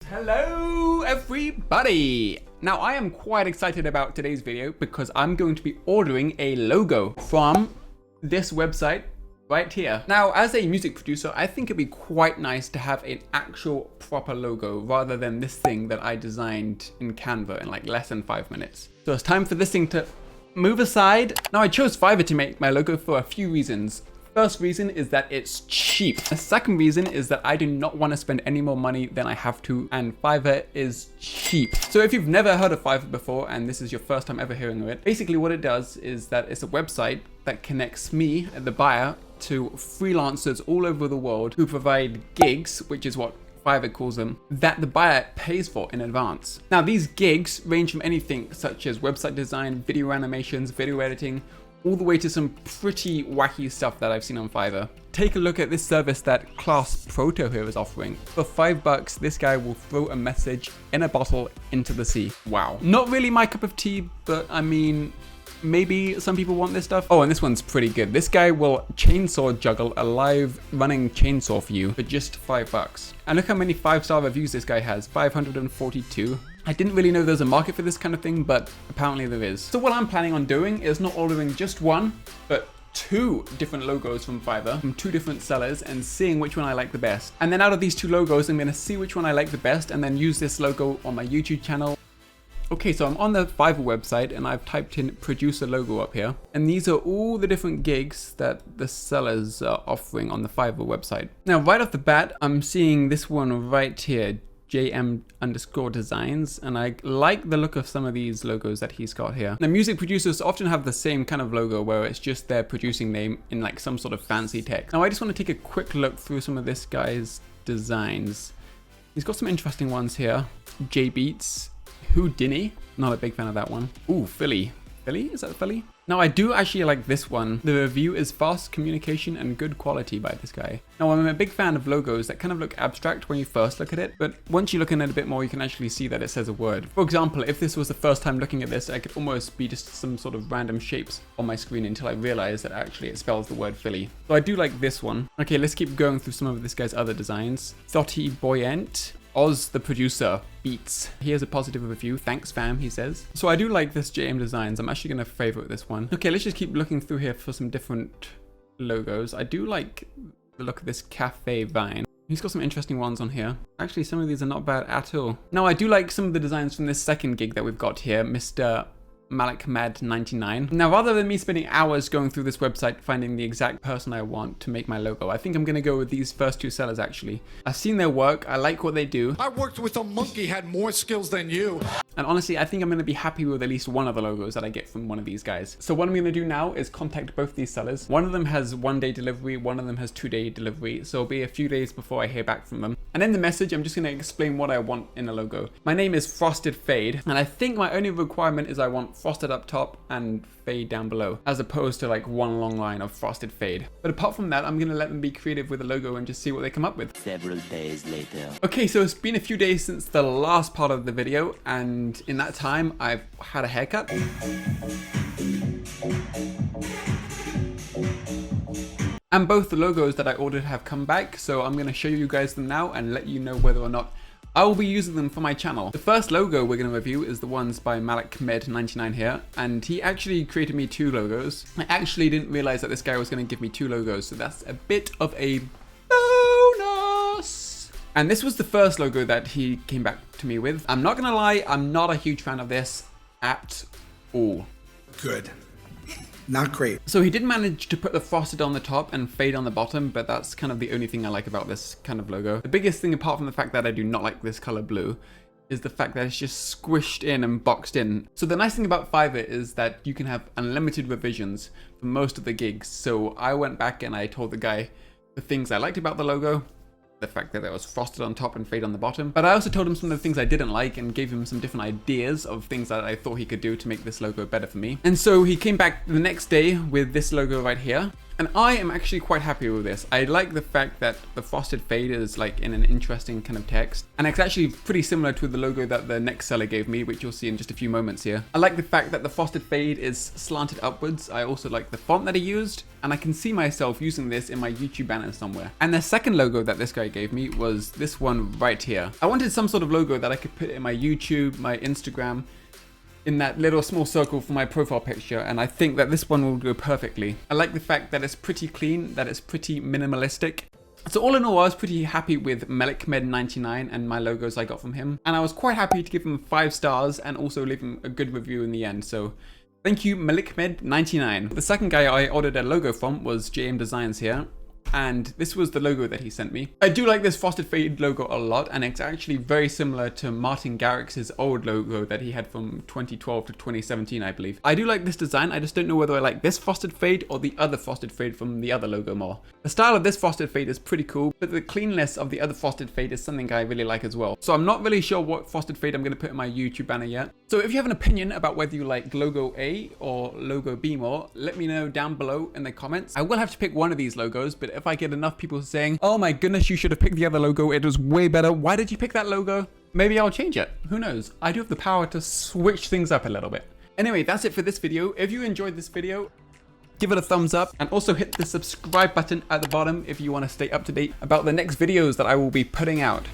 Hello everybody! Now I am quite excited about today's video because I'm going to be ordering a logo from this website right here. Now as a music producer, I think it'd be quite nice to have an actual proper logo rather than this thing that I designed in Canva in like less than 5 minutes. So it's time for this thing to move aside. Now I chose Fiverr to make my logo for a few reasons. First reason is that it's cheap. The second reason is that I do not want to spend any more money than I have to, and Fiverr is cheap. So if you've never heard of Fiverr before and this is your first time ever hearing of it, basically what it does is that it's a website that connects me, the buyer, to freelancers all over the world who provide gigs, which is what Fiverr calls them, that the buyer pays for in advance. Now these gigs range from anything such as website design, video animations, video editing, all the way to some pretty wacky stuff that I've seen on Fiverr. Take a look at this service that Class Proto here is offering. For $5, this guy will throw a message in a bottle into the sea. Wow. Not really my cup of tea, but I mean, maybe some people want this stuff. Oh, and this one's pretty good. This guy will chainsaw juggle a live running chainsaw for you for just $5. And look how many 5-star reviews this guy has, 542. I didn't really know there's a market for this kind of thing, but apparently there is. So what I'm planning on doing is not ordering just one, but 2 different logos from Fiverr, from 2 different sellers, and seeing which one I like the best. And then out of these 2 logos, I'm gonna see which one I like the best and then use this logo on my YouTube channel. Okay, so I'm on the Fiverr website and I've typed in producer logo up here. And these are all the different gigs that the sellers are offering on the Fiverr website. Now, right off the bat, I'm seeing this one right here, JM_designs, and I like the look of some of these logos that he's got here. Now, music producers often have the same kind of logo where it's just their producing name in like some sort of fancy text. Now, I just want to take a quick look through some of this guy's designs. He's got some interesting ones here. J Beats, Houdini, not a big fan of that one. Ooh, Philly. Philly? Is that Philly? Now I do actually like this one. The review is fast communication and good quality by this guy. Now I'm a big fan of logos that kind of look abstract when you first look at it, but once you look at it a bit more, you can actually see that it says a word. For example, if this was the first time looking at this, I could almost be just some sort of random shapes on my screen until I realized that actually it spells the word Philly. So I do like this one. Okay, let's keep going through some of this guy's other designs. Thotty Boyant. Oz the producer beats. Here's a positive review. Thanks fam, he says. So I do like this JM Designs. I'm actually gonna favorite this one. Okay, let's just keep looking through here for some different logos. I do like the look of this Cafe Vine. He's got some interesting ones on here. Actually, some of these are not bad at all. Now I do like some of the designs from this second gig that we've got here, Mr. Malakmed99. Now, rather than me spending hours going through this website finding the exact person I want to make my logo, I think I'm gonna go with these first 2 sellers actually. I've seen their work, I like what they do. I worked with a monkey, had more skills than you. And honestly, I think I'm gonna be happy with at least one of the logos that I get from one of these guys. So what I'm gonna do now is contact both these sellers. One of them has 1-day delivery, one of them has 2-day delivery. So it'll be a few days before I hear back from them. And in the message, I'm just gonna explain what I want in a logo. My name is Frosted Fade, and I think my only requirement is I want frosted up top and fade down below, as opposed to like one long line of frosted fade. But apart from that, I'm gonna let them be creative with the logo and just see what they come up with. Several days later. Okay, so it's been a few days since the last part of the video, and in that time, I've had a haircut. And both the logos that I ordered have come back, so I'm gonna show you guys them now and let you know whether or not I will be using them for my channel. The first logo we're going to review is the ones by Malakmed99 here, and he actually created me 2 logos. I actually didn't realize that this guy was going to give me 2 logos, so that's a bit of a bonus. And this was the first logo that he came back to me with. I'm not going to lie, I'm not a huge fan of this at all. Good. Not great. So he did manage to put the frosted on the top and fade on the bottom, but that's kind of the only thing I like about this kind of logo. The biggest thing, apart from the fact that I do not like this color blue, is the fact that it's just squished in and boxed in. So the nice thing about Fiverr is that you can have unlimited revisions for most of the gigs. So I went back and I told the guy the things I liked about the logo, the fact that it was frosted on top and fade on the bottom. But I also told him some of the things I didn't like and gave him some different ideas of things that I thought he could do to make this logo better for me. And so he came back the next day with this logo right here. And I am actually quite happy with this. I like the fact that the frosted fade is like in an interesting kind of text. And it's actually pretty similar to the logo that the next seller gave me, which you'll see in just a few moments here. I like the fact that the frosted fade is slanted upwards. I also like the font that he used, and I can see myself using this in my YouTube banner somewhere. And the second logo that this guy gave me was this one right here. I wanted some sort of logo that I could put in my YouTube, my Instagram, in that little small circle for my profile picture, and I think that this one will go perfectly. I like the fact that it's pretty clean, that it's pretty minimalistic. So all in all, I was pretty happy with MelikMed99 and my logos I got from him, and I was quite happy to give him 5 stars and also leave him a good review in the end. So thank you, MelikMed99. The second guy I ordered a logo from was JM Designs here, and this was the logo that he sent me. I do like this frosted fade logo a lot, and it's actually very similar to Martin Garrix's old logo that he had from 2012 to 2017, I believe. I do like this design, I just don't know whether I like this frosted fade or the other frosted fade from the other logo more. The style of this frosted fade is pretty cool, but the cleanness of the other frosted fade is something I really like as well. So I'm not really sure what frosted fade I'm going to put in my YouTube banner yet. So if you have an opinion about whether you like logo A or logo B more, let me know down below in the comments. I will have to pick one of these logos, but if I get enough people saying, oh my goodness, you should have picked the other logo, it was way better, why did you pick that logo? Maybe I'll change it. Who knows? I do have the power to switch things up a little bit. Anyway, that's it for this video. If you enjoyed this video, give it a thumbs up, and also hit the subscribe button at the bottom if you want to stay up to date about the next videos that I will be putting out.